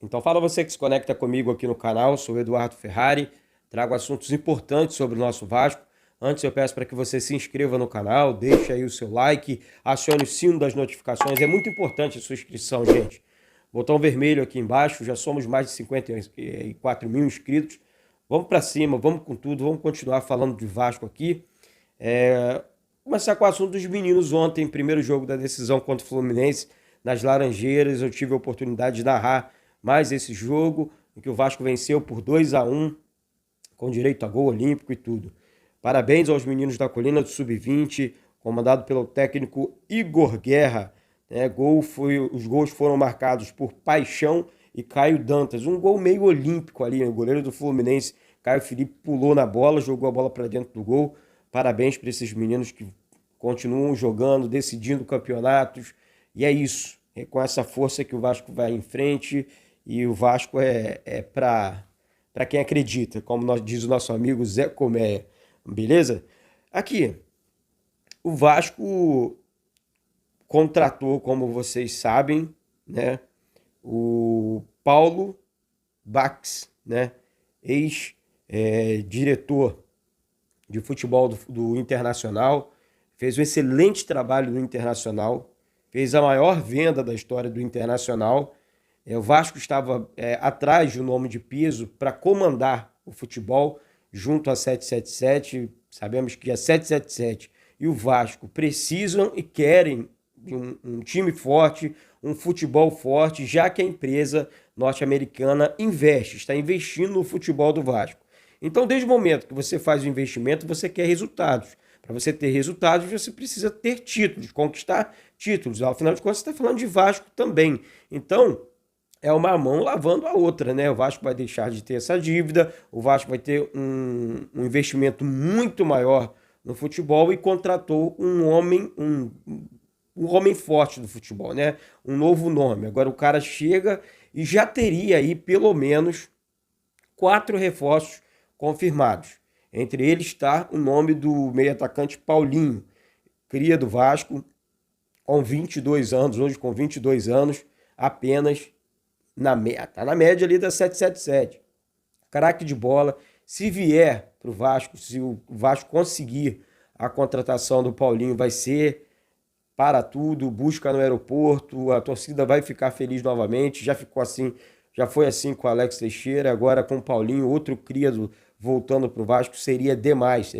Então fala você que se conecta comigo aqui no canal, sou o Eduardo Ferrari, trago assuntos importantes sobre o nosso Vasco. Antes eu peço para que você se inscreva no canal, deixe aí o seu like, acione o sino das notificações, é muito importante a sua inscrição, gente. Botão vermelho aqui embaixo, já somos mais de 54 mil inscritos. Vamos para cima, vamos com tudo, vamos continuar falando de Vasco aqui. Começar com o assunto dos meninos ontem, primeiro jogo da decisão contra o Fluminense, nas Laranjeiras. Eu tive a oportunidade de narrar mais esse jogo, em que o Vasco venceu por 2-1, com direito a gol olímpico e tudo. Parabéns aos meninos da Colina do Sub-20, comandado pelo técnico Igor Guerra. Os gols foram marcados por Paixão e Caio Dantas. Um gol meio olímpico ali, o goleiro do Fluminense, Caio Felipe, pulou na bola, jogou a bola para dentro do gol. Parabéns para esses meninos que continuam jogando, decidindo campeonatos. E é isso, é com essa força que o Vasco vai em frente. E o Vasco é para quem acredita, como diz o nosso amigo Zé Colmeia. Beleza? Aqui, o Vasco contratou, como vocês sabem, né, o Paulo Bax, né, ex-diretor de futebol do Internacional, fez um excelente trabalho no Internacional, fez a maior venda da história do Internacional. O Vasco estava atrás de um nome de peso para comandar o futebol junto a 777. Sabemos que a 777 e o Vasco precisam e querem de um time forte, um futebol forte, já que a empresa norte-americana está investindo no futebol do Vasco. Então, desde o momento que você faz o investimento, você quer resultados. Para você ter resultados, você precisa ter títulos, conquistar títulos. Afinal de contas, você está falando de Vasco também. Então, é uma mão lavando a outra, né? O Vasco vai deixar de ter essa dívida, o Vasco vai ter um investimento muito maior no futebol e contratou um homem forte do futebol, né? Um novo nome. Agora o cara chega e já teria aí pelo menos 4 reforços confirmados. Entre eles está o nome do meio atacante Paulinho, cria do Vasco, com 22 anos, hoje com 22 anos, apenas tá na média ali da 777. Craque de bola. Se vier para o Vasco, se o Vasco conseguir a contratação do Paulinho, vai ser para tudo, busca no aeroporto, a torcida vai ficar feliz novamente. Já foi assim com o Alex Teixeira, agora com o Paulinho, outro cria voltando para o Vasco, seria demais.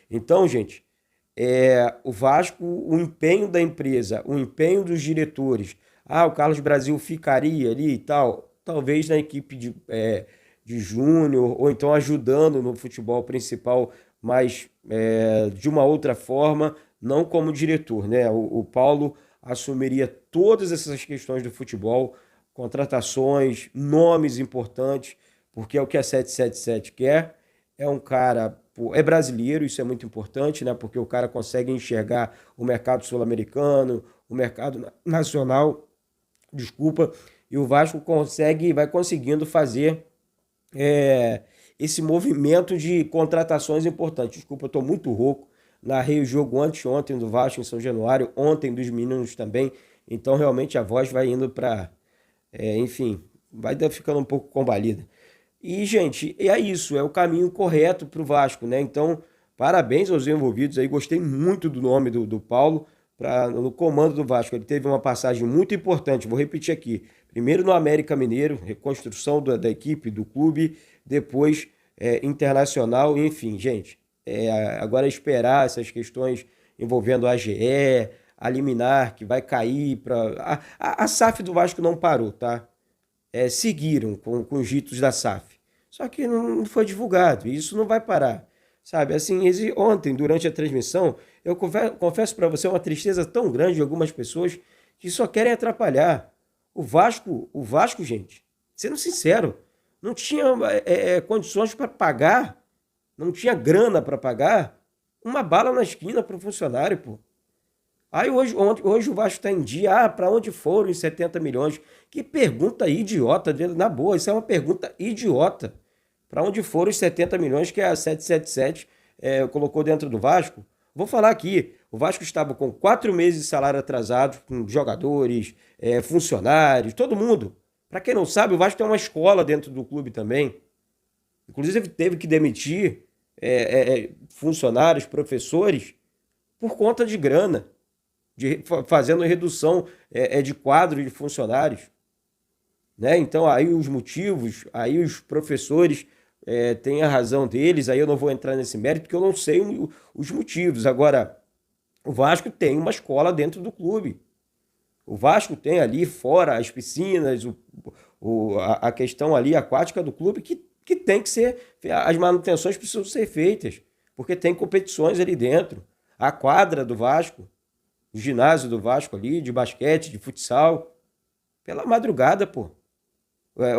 Então, gente, o Vasco, o empenho da empresa, o empenho dos diretores, o Carlos Brasil ficaria ali e tal, talvez na equipe de júnior, ou então ajudando no futebol principal, mas de uma outra forma, não como diretor, né? O Paulo assumiria todas essas questões do futebol, contratações, nomes importantes, porque é o que a 777 quer. É um cara, é brasileiro, isso é muito importante, né? Porque o cara consegue enxergar o mercado sul-americano, o mercado nacional, e o Vasco vai conseguindo fazer esse movimento de contratações importantes. Desculpa, eu estou muito rouco. Narrei o jogo anteontem do Vasco em São Januário, ontem dos meninos também. Então, realmente, a voz vai indo para... enfim, vai ficando um pouco combalida. E, gente, é isso. É o caminho correto para o Vasco, né? Então, parabéns aos envolvidos aí. Gostei muito do nome do Paulo no comando do Vasco. Ele teve uma passagem muito importante. Vou repetir aqui. Primeiro no América Mineiro, reconstrução da equipe, do clube. Depois Internacional. Enfim, gente... agora esperar essas questões envolvendo a AGE, a liminar que vai cair a SAF do Vasco não parou, tá? Seguiram com os ritos da SAF. Só que não foi divulgado, e isso não vai parar. Sabe, assim, ontem, durante a transmissão, eu confesso para você uma tristeza tão grande de algumas pessoas que só querem atrapalhar. O Vasco, gente, sendo sincero, não tinha condições para pagar. Não tinha grana para pagar uma bala na esquina para o funcionário, pô. Aí hoje o Vasco está em dia, para onde foram os 70 milhões? Que pergunta idiota, na boa, isso é uma pergunta idiota. Para onde foram os 70 milhões que a 777 colocou dentro do Vasco? Vou falar aqui, o Vasco estava com 4 meses de salário atrasado, com jogadores, funcionários, todo mundo. Para quem não sabe, o Vasco tem uma escola dentro do clube também. Inclusive teve que demitir funcionários, professores, por conta de grana, fazendo redução de quadro de funcionários. Né? Então, aí os motivos, aí os professores têm a razão deles, aí eu não vou entrar nesse mérito, porque eu não sei os motivos. Agora, o Vasco tem uma escola dentro do clube. O Vasco tem ali fora as piscinas, a questão ali aquática do clube, que tem que ser, as manutenções precisam ser feitas, porque tem competições ali dentro. A quadra do Vasco, o ginásio do Vasco ali, de basquete, de futsal, pela madrugada, pô.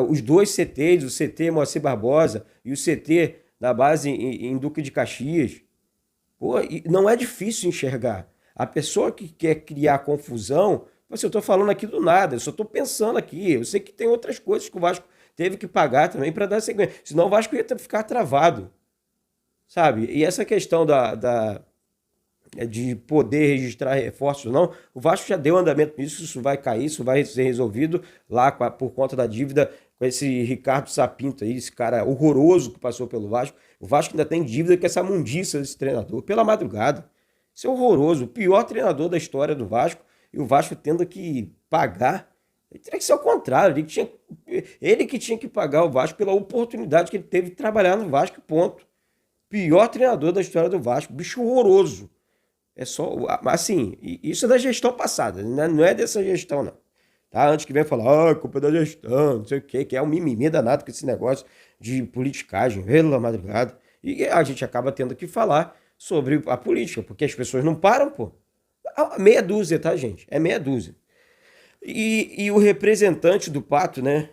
Os dois CTs, o CT Moacir Barbosa e o CT da base em Duque de Caxias. Pô, não é difícil enxergar. A pessoa que quer criar confusão, eu estou falando aqui do nada, eu só estou pensando aqui. Eu sei que tem outras coisas que o Vasco teve que pagar também para dar sequência. Senão o Vasco ia ficar travado, sabe? E essa questão de poder registrar reforços, não, o Vasco já deu andamento nisso, isso vai cair, isso vai ser resolvido lá por conta da dívida com esse Ricardo Sapinto aí, esse cara horroroso que passou pelo Vasco. O Vasco ainda tem dívida com essa mundiça desse treinador, pela madrugada. Isso é horroroso, o pior treinador da história do Vasco, e o Vasco tendo que pagar. Ele teria que ser ao contrário, ele que tinha que pagar o Vasco pela oportunidade que ele teve de trabalhar no Vasco, ponto. Pior treinador da história do Vasco, bicho horroroso. É só, assim, isso é da gestão passada, não é dessa gestão, não. Tá? Antes que venha falar, culpa é da gestão, não sei o quê, que é um mimimi danado com esse negócio de politicagem, pela madrugada. E a gente acaba tendo que falar sobre a política, porque as pessoas não param, pô. Meia dúzia, tá, gente? É meia dúzia. E o representante do Pato, né,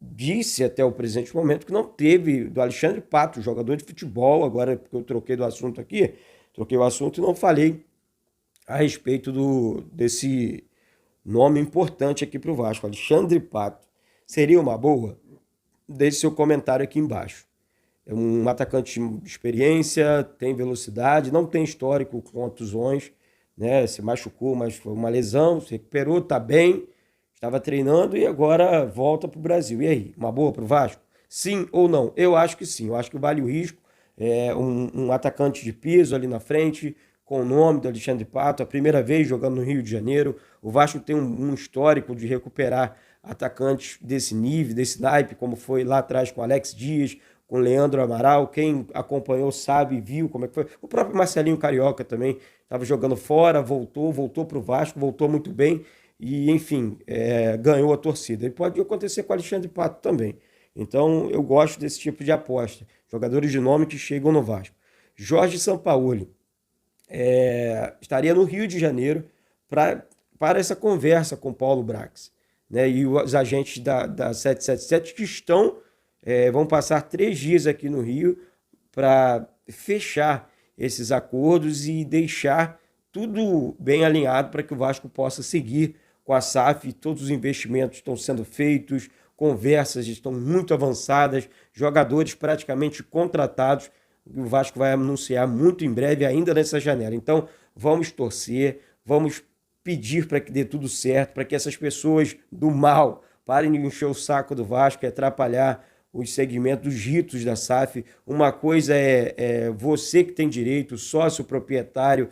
disse até o presente momento que não teve, do Alexandre Pato, jogador de futebol, agora porque eu troquei o assunto e não falei a respeito desse nome importante aqui para o Vasco, Alexandre Pato. Seria uma boa? Deixe seu comentário aqui embaixo. É um atacante de experiência, tem velocidade, não tem histórico com contusões, né? Se machucou, mas foi uma lesão, se recuperou, está bem, estava treinando e agora volta para o Brasil. E aí, uma boa para o Vasco? Sim ou não? Eu acho que sim, eu acho que vale o risco. Um atacante de peso ali na frente, com o nome do Alexandre Pato, a primeira vez jogando no Rio de Janeiro. O Vasco tem um histórico de recuperar atacantes desse nível, desse naipe, como foi lá atrás com Alex Dias, com Leandro Amaral. Quem acompanhou sabe, viu como é que foi. O próprio Marcelinho Carioca também estava jogando fora, voltou para o Vasco, voltou muito bem e, enfim, ganhou a torcida. E pode acontecer com o Alexandre Pato também. Então, eu gosto desse tipo de aposta. Jogadores de nome que chegam no Vasco. Jorge Sampaoli estaria no Rio de Janeiro para essa conversa com Paulo Brax. Né? E os agentes da 777 que vão passar 3 dias aqui no Rio para fechar esses acordos e deixar tudo bem alinhado para que o Vasco possa seguir com a SAF. Todos os investimentos estão sendo feitos, conversas estão muito avançadas, jogadores praticamente contratados. O Vasco vai anunciar muito em breve, ainda nessa janela. Então, vamos torcer, vamos pedir para que dê tudo certo, para que essas pessoas do mal parem de encher o saco do Vasco e atrapalhar os segmentos, os ritos da SAF. Uma coisa é você que tem direito, sócio proprietário,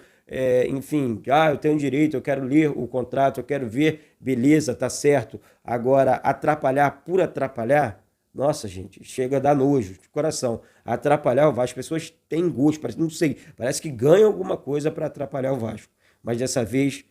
enfim, eu tenho direito, eu quero ler o contrato, eu quero ver, beleza, tá certo. Agora, atrapalhar por atrapalhar, nossa, gente, chega a dar nojo de coração. Atrapalhar o Vasco, as pessoas têm gosto, não sei, parece que ganham alguma coisa para atrapalhar o Vasco. Mas dessa vez,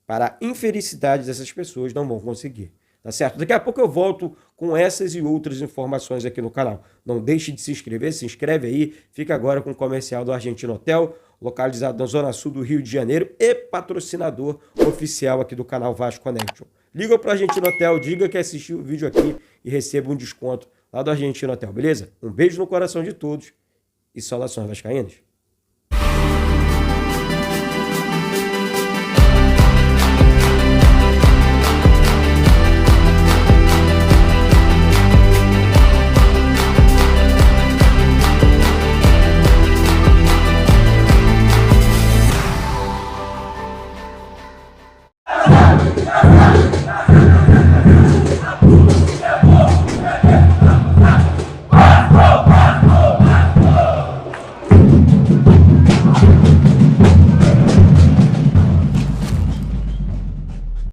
para a infelicidade dessas pessoas, não vão conseguir. Tá certo? Daqui a pouco eu volto com essas e outras informações aqui no canal. Não deixe de se inscrever, se inscreve aí. Fica agora com o comercial do Argentino Hotel, localizado na Zona Sul do Rio de Janeiro e patrocinador oficial aqui do canal Vasco Connection. Liga para o Argentino Hotel, diga que assistiu o vídeo aqui e receba um desconto lá do Argentino Hotel, beleza? Um beijo no coração de todos e saudações vascaínas.